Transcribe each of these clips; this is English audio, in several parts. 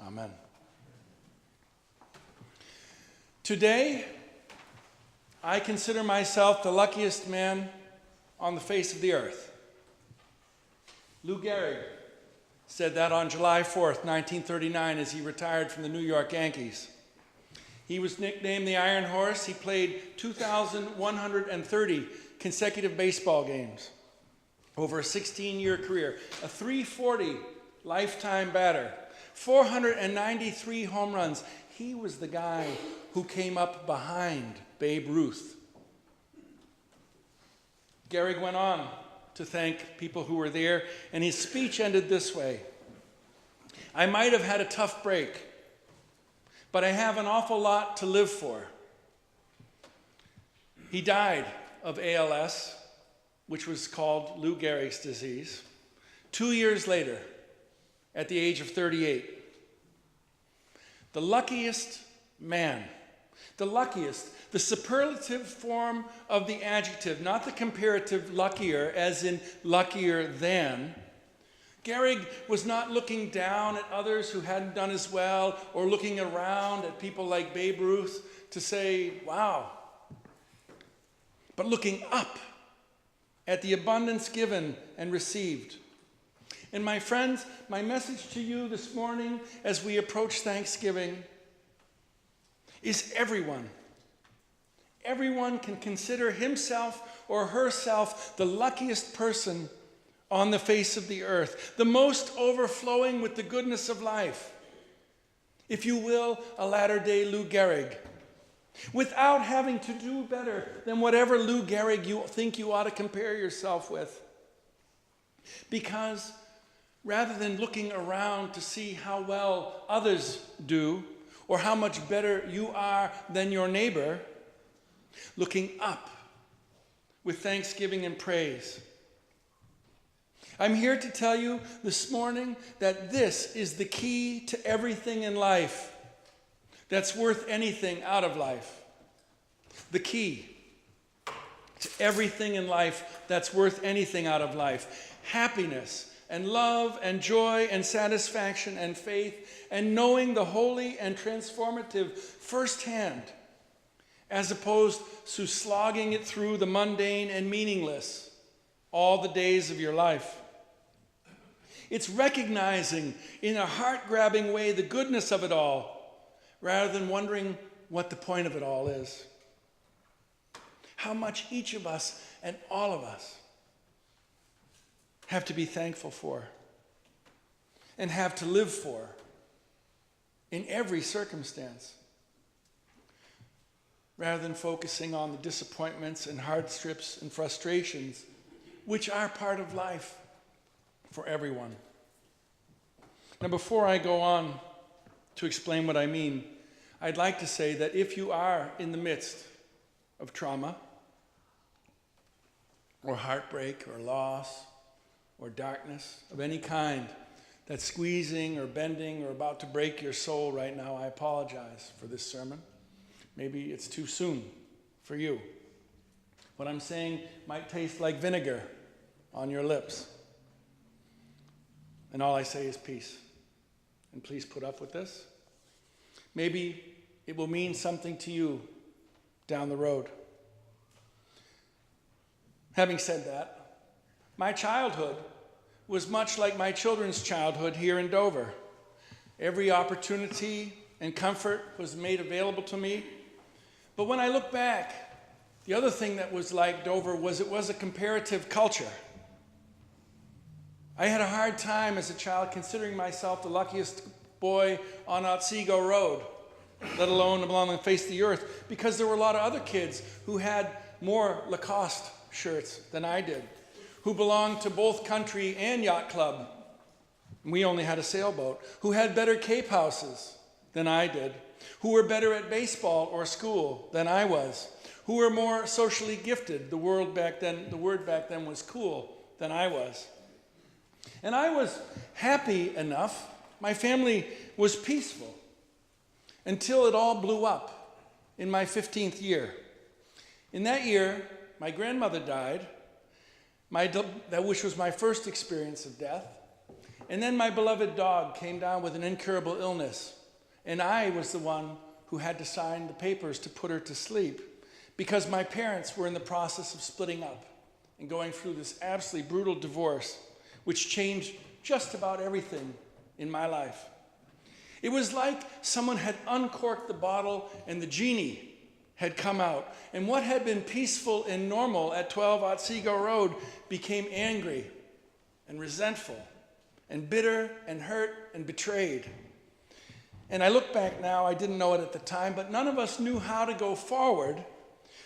Amen. Today, I consider myself the luckiest man on the face of the earth. Lou Gehrig said that on July 4th, 1939, as he retired from the New York Yankees. He was nicknamed the Iron Horse. He played 2,130 consecutive baseball games over a 16-year career, a .340 lifetime batter, 493 home runs. He was the guy who came up behind Babe Ruth. Gehrig went on to thank people who were there, and his speech ended this way: I might have had a tough break, but I have an awful lot to live for. He died of ALS, which was called Lou Gehrig's disease, 2 years later, at the age of 38. The luckiest man, the luckiest, the superlative form of the adjective, not the comparative luckier, as in luckier than. Gehrig was not looking down at others who hadn't done as well, or looking around at people like Babe Ruth to say, wow, but looking up at the abundance given and received. And my friends, my message to you this morning as we approach Thanksgiving is everyone can consider himself or herself the luckiest person on the face of the earth, the most overflowing with the goodness of life. If you will, a latter-day Lou Gehrig, without having to do better than whatever Lou Gehrig you think you ought to compare yourself with. Because rather than looking around to see how well others do or how much better you are than your neighbor, looking up with thanksgiving and praise. I'm here to tell you this morning that this is the key to everything in life that's worth anything out of life. The key to everything in life that's worth anything out of life. Happiness and love and joy and satisfaction and faith and knowing the holy and transformative firsthand, as opposed to slogging it through the mundane and meaningless all the days of your life. It's recognizing in a heart-grabbing way the goodness of it all, rather than wondering what the point of it all is. How much each of us and all of us have to be thankful for and have to live for in every circumstance, rather than focusing on the disappointments and hardships and frustrations which are part of life for everyone. Now, before I go on to explain what I mean, I'd like to say that if you are in the midst of trauma or heartbreak or loss or darkness of any kind that's squeezing or bending or about to break your soul right now, I apologize for this sermon. Maybe it's too soon for you. What I'm saying might taste like vinegar on your lips. And all I say is peace. And please put up with this. Maybe it will mean something to you down the road. Having said that, my childhood was much like my children's childhood here in Dover. Every opportunity and comfort was made available to me. But when I look back, the other thing that was like Dover was it was a comparative culture. I had a hard time as a child considering myself the luckiest boy on Otsego Road, let alone along the face of the earth, because there were a lot of other kids who had more Lacoste shirts than I did, who belonged to both country and yacht club. We only had a sailboat, who had better Cape houses than I did, who were better at baseball or school than I was, who were more socially gifted, the word back then was cool, than I was. And I was happy enough. My family was peaceful until it all blew up in my 15th year. In that year, my grandmother died, which was my first experience of death. And then my beloved dog came down with an incurable illness. And I was the one who had to sign the papers to put her to sleep because my parents were in the process of splitting up and going through this absolutely brutal divorce, which changed just about everything in my life. It was like someone had uncorked the bottle and the genie had come out. And what had been peaceful and normal at 12 Otsego Road became angry and resentful and bitter and hurt and betrayed. And I look back now, I didn't know it at the time, but none of us knew how to go forward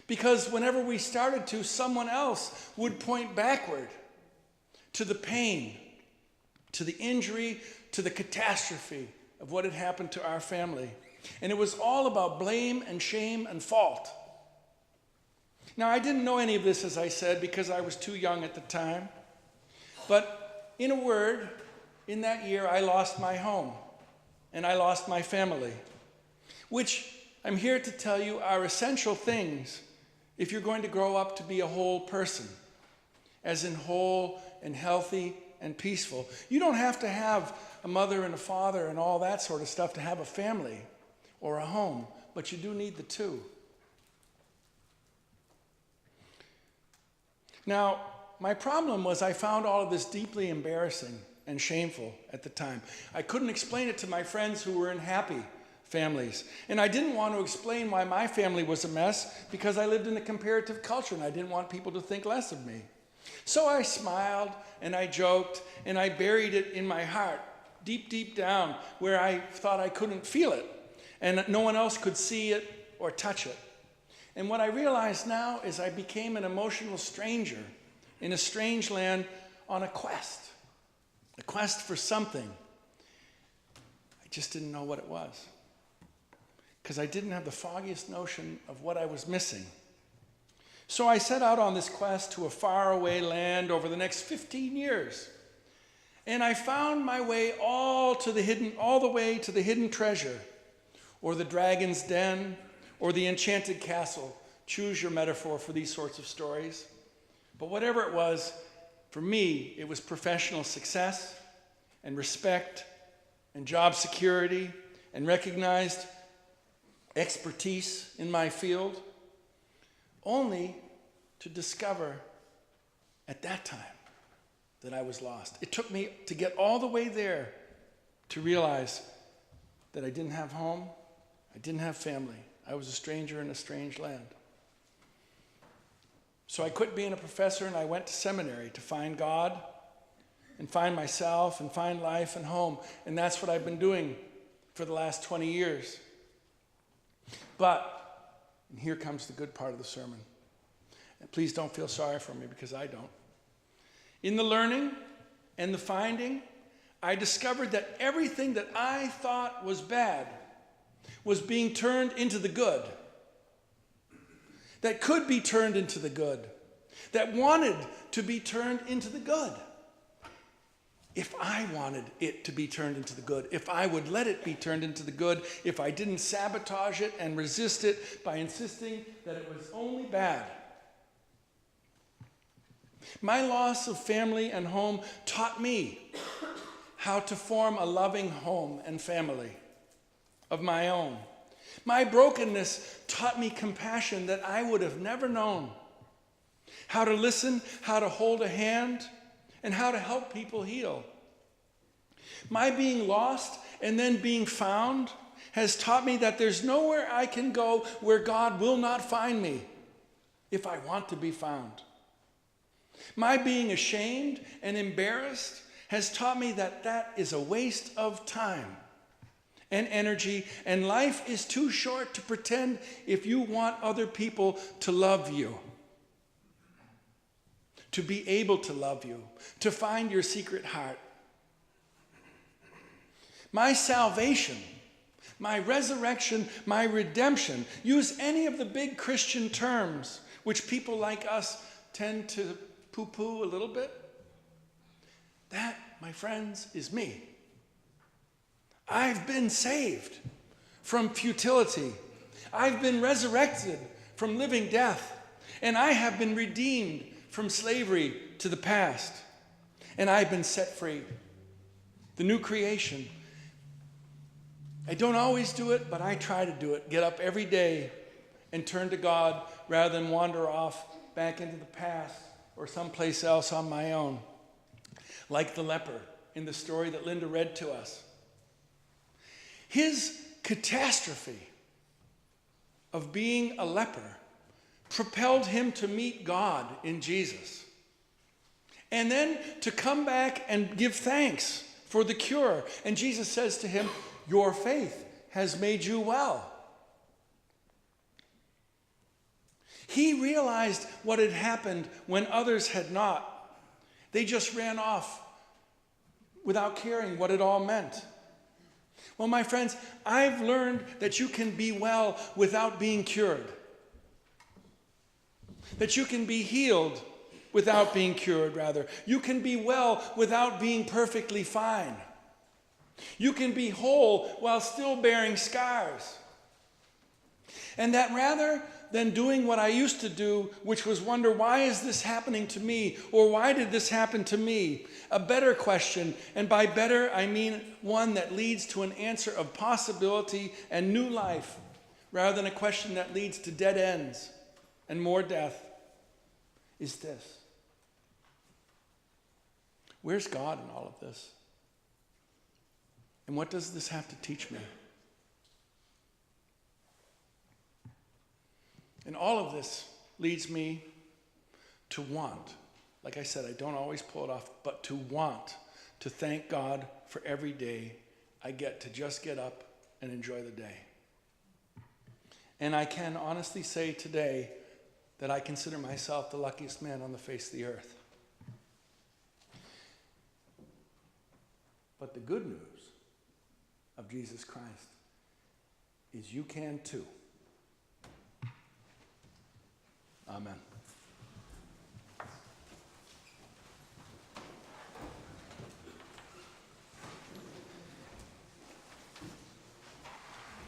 because whenever we started to, someone else would point backward to the pain, to the injury, to the catastrophe of what had happened to our family. And it was all about blame and shame and fault. Now, I didn't know any of this, as I said, because I was too young at the time. But in a word, in that year, I lost my home and I lost my family, which I'm here to tell you are essential things if you're going to grow up to be a whole person, as in whole and healthy and peaceful. You don't have to have a mother and a father and all that sort of stuff to have a family or a home, but you do need the two. Now, my problem was I found all of this deeply embarrassing and shameful at the time. I couldn't explain it to my friends who were in happy families. And I didn't want to explain why my family was a mess because I lived in a comparative culture and I didn't want people to think less of me. So I smiled and I joked and I buried it in my heart, deep, deep down, where I thought I couldn't feel it and no one else could see it or touch it. And what I realize now is I became an emotional stranger in a strange land on a quest for something. I just didn't know what it was because I didn't have the foggiest notion of what I was missing. So I set out on this quest to a faraway land over the next 15 years. And I found my way all the way to the hidden treasure, or the dragon's den, or the enchanted castle. Choose your metaphor for these sorts of stories. But whatever it was, for me, it was professional success and respect and job security and recognized expertise in my field, only to discover at that time that I was lost. It took me to get all the way there to realize that I didn't have home, I didn't have family. I was a stranger in a strange land. So I quit being a professor and I went to seminary to find God and find myself and find life and home. And that's what I've been doing for the last 20 years. But, and here comes the good part of the sermon. And please don't feel sorry for me because I don't. In the learning and the finding, I discovered that everything that I thought was bad was being turned into the good, that could be turned into the good, that wanted to be turned into the good. If I wanted it to be turned into the good, if I would let it be turned into the good, if I didn't sabotage it and resist it by insisting that it was only bad. My loss of family and home taught me how to form a loving home and family of my own. My brokenness taught me compassion that I would have never known. How to listen, how to hold a hand, and how to help people heal. My being lost and then being found has taught me that there's nowhere I can go where God will not find me if I want to be found. My being ashamed and embarrassed has taught me that that is a waste of time and energy, and life is too short to pretend if you want other people to love you, to be able to love you, to find your secret heart. My salvation, my resurrection, my redemption, use any of the big Christian terms which people like us tend to poo-poo a little bit. That, my friends, is me. I've been saved from futility. I've been resurrected from living death. And I have been redeemed from slavery to the past. And I've been set free. the new creation. I don't always do it, but I try to do it. Get up every day and turn to God rather than wander off back into the past or someplace else on my own. Like the leper in the story that Linda read to us. His catastrophe of being a leper propelled him to meet God in Jesus. And then to come back and give thanks for the cure. And Jesus says to him, "Your faith has made you well." He realized what had happened when others had not. They just ran off without caring what it all meant. Well, my friends, I've learned that you can be well without being cured. That you can be healed without being cured, rather. You can be well without being perfectly fine. You can be whole while still bearing scars. And that rather than doing what I used to do, which was wonder, why is this happening to me? Or why did this happen to me? A better question, and by better I mean one that leads to an answer of possibility and new life, rather than a question that leads to dead ends and more death, is this. Where's God in all of this? And what does this have to teach me? And all of this leads me to want. Like I said, I don't always pull it off, but to want to thank God for every day I get to just get up and enjoy the day. And I can honestly say today that I consider myself the luckiest man on the face of the earth. But the good news of Jesus Christ is you can too. Amen.